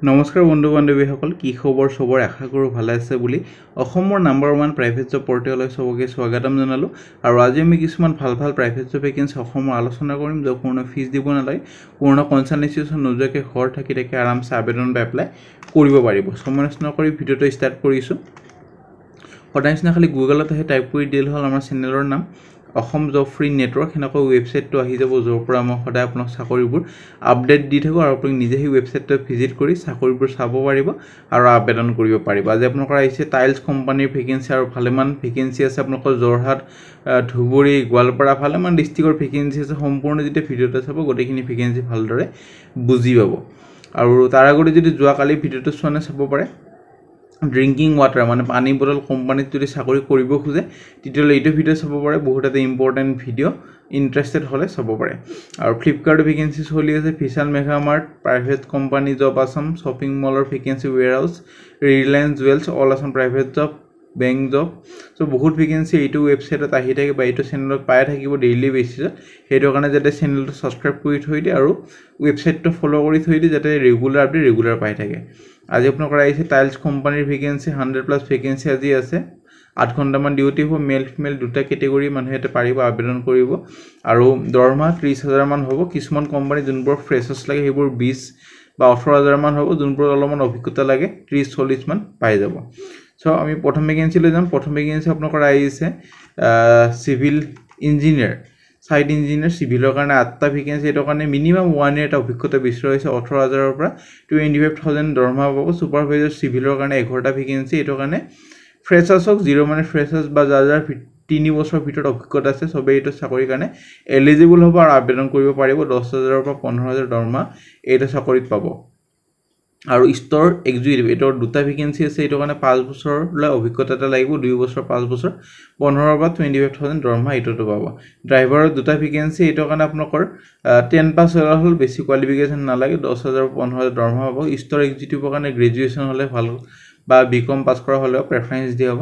নমস্কাৰ বন্ধু বান্ধৱীসকল কি খবৰ সবৰ আশা কৰোঁ ভালে আছে বুলি অসমৰ নাম্বাৰ 1 প্ৰাইভেট জব পৰ্টেললৈ সবকে স্বাগতম জনালো আৰু আজি আমি কিছুমান ভাল প্ৰাইভেট জব ভেকেন্সি অসমৰ আলোচনা কৰিম যে কোনো ফিজ দিব নালাগে কোনো কনসালটেন্সি নোযোৱাকৈ ঘৰ থাকি আৰামছে আবেদন বা এপ্লাই কৰিব পাৰিব সময় নষ্ট নকৰি ভিডিঅটো ষ্টাৰ্ট কৰিছো সদায়না খালি গুগলত আহি টাইপ কৰি দিল হ'ল আমাৰ চেনেলৰ নাম অসম জব ফ্ৰী নেটৱৰ্ক হেনকৈ ৱেবছাইটটো আহি যাব যৰ পৰা মই সদায় আপোনাক চাকৰিবোৰ আপডেট দি থাকো আৰু আপুনি নিজে এই ৱেবছাইটটো ভিজিট কৰি চাকৰিবোৰ চাব পাৰিব আৰু আবেদন কৰিব পাৰিব আজি আপোনালোকৰ আহিছে টাইলছ কোম্পানীৰ ভেকেন্সি আৰু ভালেমান ভেকেন্সি আছে আপোনালোকৰ জৰহাট ধুবুৰী গোৱালপাৰা ভালেমান ডিস্ট্ৰিক্টৰ ভেকেন্সি আছে সম্পূৰ্ণ যেতিয়া ভিডিঅটো চাব গোটেইখিনি ভেকেন্সি ভালদৰে বুজি পাব আৰু তাৰ আগতে যদি যোৱা কালি ভিডিঅটো চোৱানে চাব পাৰে ড্ৰিংকিং ওয়াটাৰ মানে পানী বটল কোম্পানীত যদি চাকৰি কৰিব খুজে তেতিয়ালে এইটো ভিডিও চাব পাৰে বহুত এটা ইম্পৰ্টেন্ট ভিডিও ইন্টাৰেষ্টেড হলে চাব পাৰে আৰু ফ্লিপকাৰ্ট ভেকেন্সি চলি আছে Vishal mega mart private company job Assam shopping মলৰ vacancy warehouse Reliance jewels all Assam private job bank job so বহুত ভেকেন্সি এইটো ৱেবছাইটত আহি থাকে বা এইটো চেনেলত পাই থাকিব ডেইলি বেচিছত হেতু কাৰণে যাতে চেনেলটো সাবস্ক্ৰাইব কৰি থৈ দি আৰু ৱেবছাইটটো ফলো কৰি থৈ দি যাতে ৰেগুলাৰ আপডেট ৰেগুলাৰ পাই থাকে আজি আপোনালোকৰ আহিছে টাইলছ কোম্পানীৰ ভেকেন্সি 100+ ভেকেন্সি আজি আছে 8 ঘণ্টামান ডিউটি হ'ব মেল ফিমেল দুটা ক্যাটেগৰি মানুহ এতে পাৰিব আবেদন কৰিব আৰু দৰমহা 30000 মান হ'ব কিছুমান কোম্পানী যোনবোৰ ফ্ৰেছাৰ্ছ লাগে হেবোৰ 20 বা 18000 মান হ'ব যোনবোৰ অলপমান অভিজ্ঞতা লাগে 30-40 মান পাই যাব সো আমি প্ৰথম ভেকেন্সি লৈ যাম প্ৰথম ভেকেন্সি আপোনালোকৰ আহিছে সিভিল ইঞ্জিনিয়াৰ সাইড ইঞ্জিনিয়াৰ সিভিলৰ কাৰণে 8টা ভেকেন্সি এটো কাৰণে মিনিমাম 1 ইয়াৰ এটা অভিজ্ঞতা বিচাৰা হৈছে 18000 ৰ পৰা 25000 দৰমহা পাব সুপাৰভাইজাৰ সিভিলৰ কাৰণে 11টা ভেকেন্সি এটো কাৰণে ফ্ৰেছাৰ্ছক 0 মানে ফ্ৰেছাৰ্ছ বা যাৰ 3 বছৰ ভিতৰত অভিজ্ঞতা আছে সবে এটো চাকৰি কাৰণে এলিজিবল হ'ব আৰু আবেদন কৰিব পাৰিব 10000 ৰ পৰা 15000 দৰমহা এটো চাকৰিত পাব আৰু ষ্টৰ এক্সিকিউটিভ এটোৰ দুটা ভেকেন্সি আছে এটো কাৰণে 5 বছৰলৈ অভিজ্ঞতা লাগিব 2 বছৰ 5 বছৰ 15 বা 25000 দৰমহা এটোটো পাব ড্ৰাইভাৰৰ দুটা ভেকেন্সি এটো কাৰণে আপোনাকৰ 10 পাস হল বেছি কোৱালিফিকেশন নালাগে 10000 15000 দৰমহা পাব ষ্টৰ এক্সিকিউটিভৰ কাৰণে গ্ৰেজুৱেচন হলে ভাল বা বিকম পাস কৰা হলে প্ৰেফাৰেন্স দিয়া হ'ব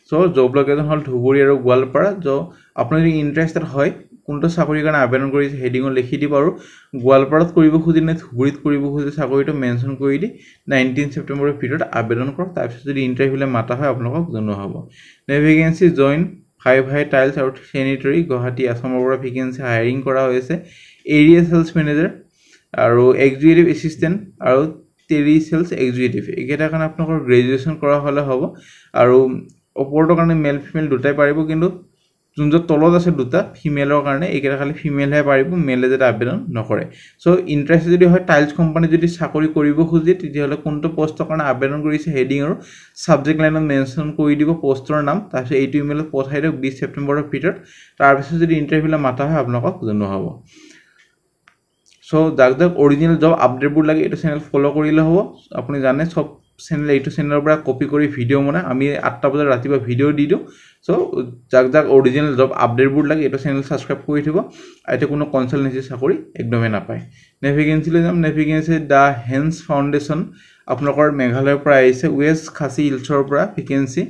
সো জব লোকেশন হল ধুবুৰী আৰু গোৱালপাৰা जो আপুনি যদি ইন্টাৰেষ্টেড হয় কোনটো চাকৰিৰ কাৰণে আবেদন কৰিছে হেডিংত লিখি দিব আৰু গোৱালপাৰাত কৰিব খুজিলে ধুবুৰীত কৰিব খুজিলে চাকৰিটো মেনশন কৰি দি 19 সেপ্টেম্বৰৰ ভিতৰত আবেদন কৰক তাৰপিছত যদি ইন্টাৰভিউলে মাতা হয় আপোনালোকক জনোৱা হ'ব ভেকেন্সি জয়েন 5 হাই টাইলছ আৰু সেনিটৰী গুৱাহাটী আসামৰ পৰা ভেকেন্সি হায়াৰিং কৰা হৈছে এৰিয়া সেলছ মেনেজাৰ আৰু এক্সিকিউটিভ এসিস্ট্যান্ট আৰু টেলি সেলছ এক্সিকিউটিভ একেটা কাৰণে আপোনালোকৰ গ্ৰেজুৱেচন কৰা হলে হ'ব আৰু ওপৰটো কাৰণে মেল ফিমেল দুটাই পাৰিব কিন্তু যোনটো তলত আছে দুটা ফিমেলৰ কাৰণে একেটা খালি ফিমেলহে পাৰিব মেলে যেটা আবেদন নকৰে সো ইন্টাৰেষ্ট যদি হয় টাইলছ কোম্পানী যদি চাকৰি কৰিব খুজে তেতিয়াহলে কোনটো পোষ্টৰ কাৰণে আবেদন কৰিছে হেডিং আৰু সাবজেক্ট লাইনত মেনশন কৰি দিব পোষ্টৰ নাম তাৰপিছত এইটো ইমেইলত পঠাই দিওক 20 সেপ্টেম্বৰৰ ভিতৰত তাৰপিছত যদি ইন্টাৰভিউলে মাতা হয় আপোনালোকক জনোৱা হ'ব সো যাক অৰিজিনাল জব আপডেটবোৰ লাগে এটো চেনেল ফলো কৰিলে হ'ব আপুনি জানে সব চেনেল এইটো চেনেলৰ পৰা কপি কৰি ভিডিও মানে আমি 8টা বজাৰ ৰাতিবা ভিডিও দি দিও সো যাক অৰিজিনাল জব আপডেটবোৰ লাগে এটো চেনেল সাবস্ক্ৰাইব কৰি থিব আইতে কোনো কনসালটেন্সি চাকৰি একদমে নাপায় নেভিগেন্সি লৈ যাম নেভিগেন্সি দা হেন্স ফাউন্ডেশন আপোনালোকৰ মেঘালয়ৰ পৰা আহিছে ওয়েষ্ট খাসি হিলছৰ পৰা vacancy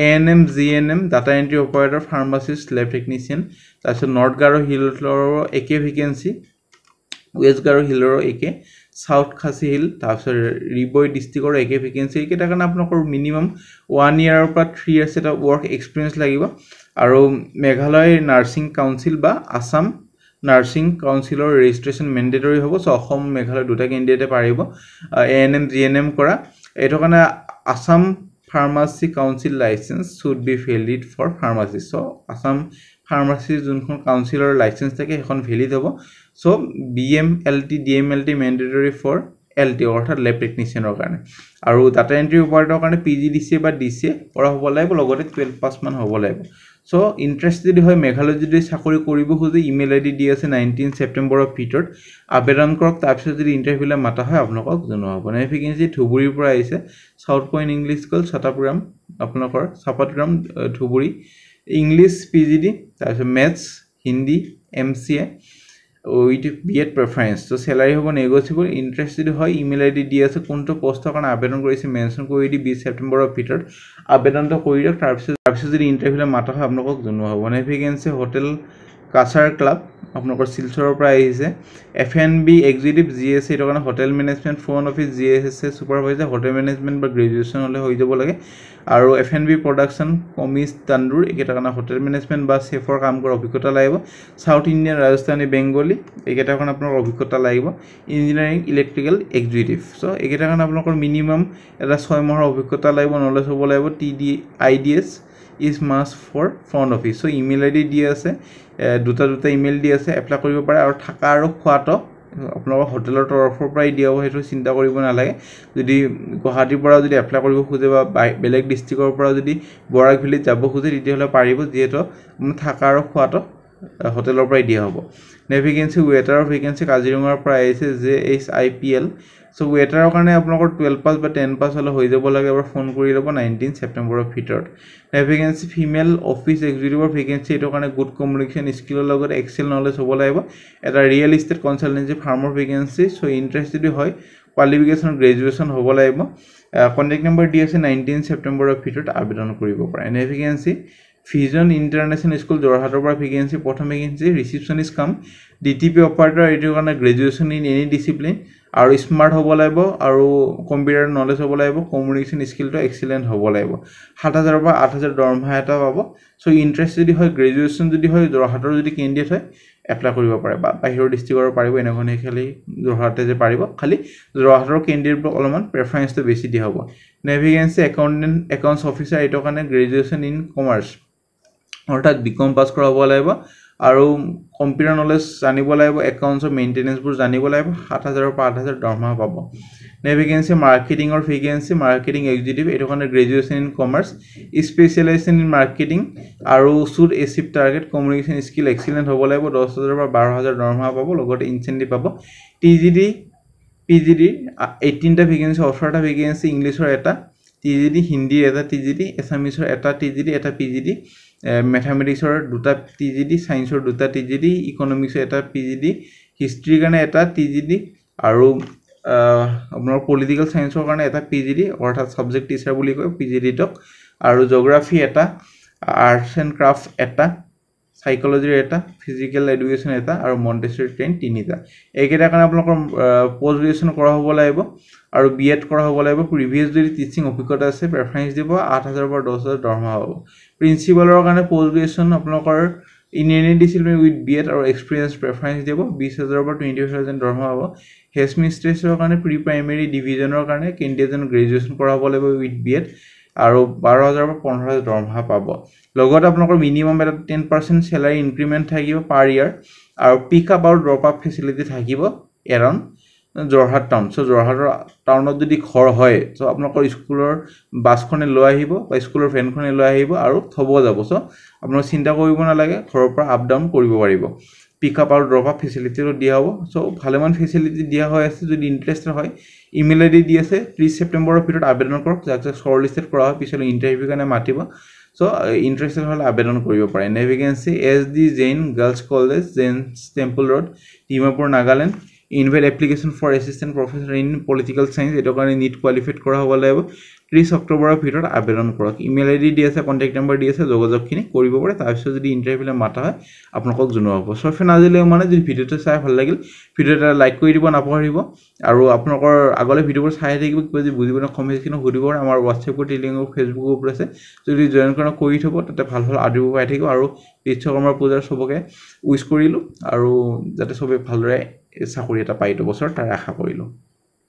ANM GNM data entry operator pharmacist lab technician তাৰপিছত নৰ্থ গাৰো হিলছৰ একে ভেকেন্সি ওয়েষ্ট গাৰো হিলৰ একে সাউথ খাসি হিল তাৰপিছত ৰিবই ডিস্ট্ৰিক্টৰ একে ভেকেন্সি একেটা কাৰণে আপোনালোকৰ মিনিমাম 1 ইয়াৰৰ পৰা 3 ইয়াৰ্ছ এটা ওয়াৰ্ক এক্সপেৰিয়েন্স লাগিব আৰু মেঘালয় নাৰ্সিং কাউন্সিল বা আসাম নাৰ্সিং কাউন্সিলৰ ৰেজিষ্ট্ৰেচন মেন্ডেটৰি হ'ব সো অসম মেঘালয় দুটা কেণ্ডিডেটে পাৰিব এএনএম জিএনএম কৰা এটো কাৰণে Assam pharmacy council license should be valid for pharmacy so Assam pharmacy যোনখন কাউন্সিলৰ লাইসেন্স থাকে এখন ভ্যালিড হ'ব so BMLT DMLT mandatory for LT অৰ্থাৎ ল্যাব টেকনিশিয়ানৰ কাৰণে আৰু ডাটা এন্ট্ৰি অপাৰেটৰৰ কাৰণে PGDCA বা DCA কৰা হ'ব লাগিব লগতে 12 পাস মান হ'ব লাগিব সো ইন্টাৰেষ্টেড হয় মেঘালয় যদি চাকৰি কৰিব খুজে ইমেইল আইডি দি আছে 19 সেপ্টেম্বৰৰ ভিতৰত আবেদন কৰক তাৰপিছত যদি ইন্টাৰভিউলে মাতা হয় আপোনালোকক জনোৱা হ'ব ভেকেন্সি ধুবুৰীৰ পৰা আহিছে সাউথ পইণ্ট ইংলিশ স্কুল ছাতাপুৰাম আপোনালোকৰ ছাপাটগ্ৰাম ধুবুৰী ইংলিশ PGD তাৰপিছত maths Hindi MCA with BEd preference so salary hobo negotiable interested hoy email id di ase konto post kana abedon korise mention kori di 20 september of peter abedon to kori rak tarpise jodi interview le mata hoy apnalok jonwa hobo na vacancy hotel kasar club আপোনালোকৰ শিলচৰৰ পৰা আহিছে F&B executive GSA এটো কাৰণে hotel management front office GSA supervisor hotel management বা graduation হলে হৈ যাব লাগে আৰু F&B প্ৰডাকশন কমিছ তান্দুৰ একেটা কাৰণে হোটেল মেনেজমেন্ট বা চেফৰ কাম কৰা অভিজ্ঞতা লাগিব সাউথ ইণ্ডিয়ান ৰাজস্থানী বেংগলী একেটা কাৰণে আপোনালোকৰ অভিজ্ঞতা লাগিব ইঞ্জিনিয়াৰিং ইলেক্ট্ৰিকেল এক্সিকিউটিভ সো একেটা কাৰণে আপোনালোকৰ মিনিমাম এটা 6 মাহৰ অভিজ্ঞতা লাগিব নলেজ হ'ব লাগিব TDIDS is must for front office so email id দিয়া আছে দুটা ইমেইল দি আছে এপ্লাই কৰিব পাৰে আৰু থাকা আৰু খোৱাটো আপোনালোকৰ হোটেলৰ তৰফৰ পৰাই দিয়া হ'ব হেতু চিন্তা কৰিব নালাগে যদি গুৱাহাটীৰ পৰা যদি এপ্লাই কৰিব খুজে বা বেলেগ ডিস্ট্ৰিক্টৰ পৰা যদি বৰাক ভেলীত যাব খুজে তেতিয়াহলে পাৰিব যেহেতু থাকা আৰু খোৱাটো হোটেলৰ পৰাই দিয়া হ'ব নেভিগেন্সি ৱেটাৰ ভেকেন্সি কাজিৰঙাৰ পৰা আহিছে JHIPL সো ৱেটাৰৰ কাৰণে আপোনালোকৰ 12 পাস বা 10 পাস হলে হৈ যাব লাগে আৰু ফোন কৰি ল'ব 19 সেপ্টেম্বৰৰ ভিতৰত নেভিগেন্সি ফিমেল অফিস এক্সিকিউটিভৰ ভেকেন্সি এটো কাৰণে গুড কমিউনিকেশন স্কিলৰ লগত এক্সেল নলেজ হ'ব লাগিব এটা ৰিয়েল এষ্টেট কনসালটেন্সি ফাৰ্মৰ ভেকেন্সি সো ইন্টাৰেষ্টেড হয় কোৱালিফিকেশন গ্ৰেজুৱেচন হ'ব লাগিব কন্টাক্ট নম্বৰ দি আছে 19 সেপ্টেম্বৰৰ ভিতৰত আবেদন কৰিব পাৰে নেভিগেন্সি Vision International School Jorhator পৰা ভেকেন্সি প্ৰথম ভেকেন্সি ৰিসেপশনিষ্ট কাম DTP অপাৰেটৰ এটো কাৰণে গ্ৰেজুৱেচন ইন এনি ডিসিপ্লিন আৰু স্মাৰ্ট হ'ব লাগিব আৰু কম্পিউটাৰ নলেজ হ'ব লাগিব কমিউনিকেশন স্কিলটো এক্সিলেন্ট হ'ব লাগিব 7000 পৰা 8000 দৰমহা এটা পাব সো ইন্টাৰেষ্ট যদি হয় গ্ৰেজুৱেচন যদি হয় জৰহাটৰ যদি কেন্ডিডেট হয় এপ্লাই কৰিব পাৰে বা বাহিৰৰ ডিস্ট্ৰিক্টৰ পাৰিব এনেখনে খালি জৰহাটে যে পাৰিব খালি জৰহাটৰ কেন্ডিডেট অলপমান প্ৰেফাৰেন্সটো বেছি দিয়া হ'ব নেভিগেন্সি একাউন্টেন্ট একাউন্টস অফিচাৰ এটো কাৰণে গ্ৰেজুৱেচন ইন কমাৰ্চ অৰ্থাৎ বিকম পাস কৰা হ'ব লাগিব আৰু কম্পিউটাৰ নলেজ জানিব লাগিব একাউন্টছৰ মেইনটেনেন্স বোৰ জানিব লাগিব 7000 পৰা 8000 দৰমহা পাব নেভিগেন্সি মাৰ্কেটিংৰ ভেকেন্সি মাৰ্কেটিং এক্সিকিউটিভ এটো কাৰণে graduation in commerce specialization in marketing আৰু should achieve target communication skill excellent হ'ব লাগিব 10000 পৰা 12000 দৰমহা পাব লগতে ইনসেন্টিভ পাব TGD PGD 18টা ভেকেন্সি 18টা ভেকেন্সি ইংলিশৰ এটা TGD হিন্দী এটা TGD এছামিছৰ এটা TGD এটা PGD ম্যাথমেটিক্সৰ দুটা TGD সায়েন্সৰ দুটা TGD ইকোনমিক্সৰ এটা PGD হিষ্ট্ৰি কাৰণে এটা TGD আৰু আপোনাৰ পলিটিক্যাল সায়েন্সৰ কাৰণে এটা PGD অৰ্থাৎ সাবজেক্ট টিচাৰ বুলি কয় PGD টক আৰু জিওগ্ৰাফি এটা আৰ্টছ এণ্ড ক্ৰাফট এটা সাইকোলজিৰ এটা ফিজিক্যাল এডুকেশন এটা আৰু মন্টেছৰি ট্ৰেইন তিনিটা এইকেইটা কাৰণে আপোনালোকৰ পোষ্ট গ্ৰেজুৱেচন কৰা হ'ব লাগিব আৰু বিএড কৰা হ'ব লাগিব প্ৰিভিয়াস যদি টিচিং অভিজ্ঞতা আছে প্ৰেফাৰেন্স দিব 8000 পৰা 10000 দৰমহা হ'ব প্ৰিন্সিপালৰ কাৰণে পোষ্ট গ্ৰেজুৱেচন আপোনালোকৰ in any discipline with BEd আৰু এক্সপেৰিয়েন্স প্ৰেফাৰেন্স দিব 20000 পৰা 25000 দৰমহা হ'ব হেডমিনিষ্ট্ৰেটৰৰ কাৰণে প্ৰি প্ৰাইমেৰী ডিভিজনৰ কাৰণে কেণ্ডিডেটজন গ্ৰেজুৱেচন কৰা হ'ব লাগিব উইথ বিএড আৰু 12000 পৰা 15000 দৰমহা পাব লগত আপোনালোকৰ মিনিমাম এটা 10% স্যালাৰি ইনক্ৰিমেন্ট থাকিব পাৰ ইয়াৰ আৰু পিক আপ আৰু ড্ৰপ আপ ফেসিলিটি থাকিব এৰাউণ্ড জৰহাট টাউন সো জৰহাটৰ টাউনত যদি ঘৰ হয় সো আপোনালোকৰ স্কুলৰ বাছখনে লৈ আহিব বা স্কুলৰ ভেনখনে লৈ আহিব আৰু থব যাব সো আপোনালোক চিন্তা কৰিব নালাগে ঘৰৰ পৰা আপ ডাউন কৰিব পাৰিব পিক আপ আৰু ড্ৰপ আপ ফেসিলিটিও দিয়া হ'ব সো ভালেমান ফেসিলিটি দিয়া হৈ আছে যদি ইন্টাৰেস্টেড হয় ইমেইল আইডি দি আছে 30 সেপ্টেম্বৰৰ ভিতৰত আবেদন কৰক যাক শৰ্ট লিস্টেড কৰা হয় পিছলৈ ইন্টাৰভিউ কাৰণে মাতিব সো ইন্টাৰেস্টেড হলে আবেদন কৰিব পাৰে Navigance SD Jain girls college Jains temple road Dimapur Nagaland invite application for assistant professor in political science এটো কাৰণে নিট কোৱালিফাইড কৰা হ'ব লাগিব 30 অক্টোবৰৰ ভিতৰত আবেদন কৰক ইমেইল আইডি দি আছে কন্টাক্ট নম্বৰ দি আছে যোগাযোগখিনি কৰিব পাৰে তাৰ পিছত যদি ইন্টাৰভিউলে মাতা হয় আপোনালোকক জনোৱা হ'ব সো ফ্ৰেণ্ড আজিলৈ মানে যদি ভিডিওটো চাই ভাল লাগিল ভিডিওটা লাইক কৰি দিব নাপাহৰিব আৰু আপোনালোকৰ আগলৈ ভিডিওবোৰ চাই থাকিব কিবা যদি বুজিব না কমেন্ট কিনো সুধিব আমাৰ WhatsApp group Telegram Facebook group আছে যদি জয়েন কৰা কৰি থব তাতে ভাল ভাল আদিও পাই থাকিব আৰু বিশ্বকৰ্মাৰ পূজাৰ সবকে উইশ কৰিলো আৰু যাতে সবে ভালৰে চাকৰি এটা পাই তো বছৰ তাৰ আশা কৰিলো